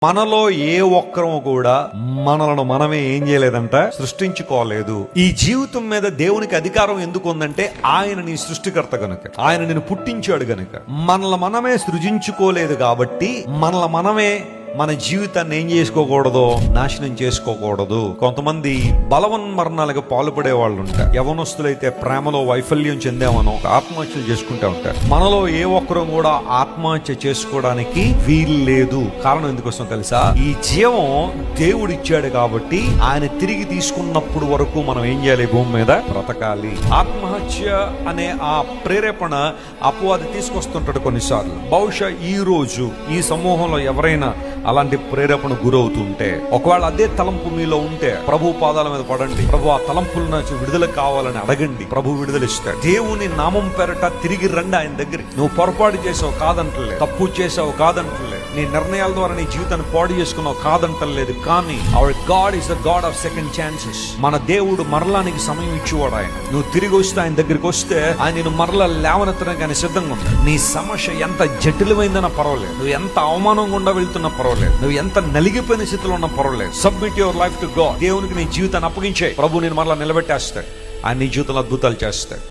మనలో ఏ ఒక్కరము కూడా మనలను మనమే ఏం చేయలేదంట, సృష్టించుకోలేదు. ఈ జీవితం మీద దేవునికి అధికారం ఎందుకు ఉందంటే ఆయన నీ సృష్టికర్త గనుక, ఆయన నిన్ను పుట్టించాడు గనుక. మనల్ని మనమే సృజించుకోలేదు కాబట్టి మనమే మన జీవితాన్ని ఏం చేసుకోకూడదు, నాశనం చేసుకోకూడదు. కొంతమంది బలవన్మరణాలకు పాల్పడే వాళ్ళు ఉంటారు. యవనస్తులైతే ప్రేమలో వైఫల్యం చెందామనో ఆత్మహత్యలు చేసుకుంటూ ఉంటారు. మనలో ఏ ఒక్కరూ కూడా ఆత్మహత్య చేసుకోవడానికి వీలు లేదు. కారణం ఎందుకోసం తెలుసా? ఈ జీవం దేవుడు ఇచ్చాడు కాబట్టి ఆయన తిరిగి తీసుకున్నప్పుడు వరకు మనం ఏం చేయాలి, భూమి మీద బ్రతకాలి. ఆత్మహత్య అనే ఆ ప్రేరేపణ అపవాది తీసుకొస్తుంటాడు కొన్నిసార్లు. బహుశా ఈ రోజు ఈ సమూహంలో ఎవరైనా అలాంటి ప్రేరేపణ గురవుతుంటే, ఒకవేళ అదే తలంపు మీలో ఉంటే ప్రభు పాదాల మీద పడండి. ప్రభు ఆ తలంపుల నుంచి విడుదల కావాలని అడగండి. ప్రభు విడుదల ఇస్తాడు. దేవుని నామం పేరట తిరిగి రండి ఆయన దగ్గరికి. నువ్వు పొరపాటు చేసావు కాదంటలే, తప్పు చేసావు కాదంటలే, నీ నిర్ణయాల ద్వారా నీ జీవితాన్ని పాడు చేసుకున్నావు కాదంటలేదు. కానీ hour God is the God of second chances. మన దేవుడు మరలానికి సమయం ఇచ్చేవాడు ఆయన. నువ్వు తిరిగి వస్తే ఆయన దగ్గరికి వస్తే ఆయన నేను మరలా లేవనెత్తడానికి ఆయన సిద్ధంగా ఉన్నాడు. నీ సమస్య ఎంత జటిలమైందన్నా పర్వాలేదు, నువ్వు ఎంత అవమానం గుండా వెళ్తున్నా పర్వాలేదు, నువ్వు ఎంత నలిగిపోయిన స్థితిలో ఉన్నా పర్వాలేదు, submit your life to God. దేవునికి నీ జీవితాన్ని అప్పగించే ప్రభు నేను మరలా నిలబెట్టేస్తాడు. ఆయన నీ జీవితంలో అద్భుతాలు చేస్తాడు.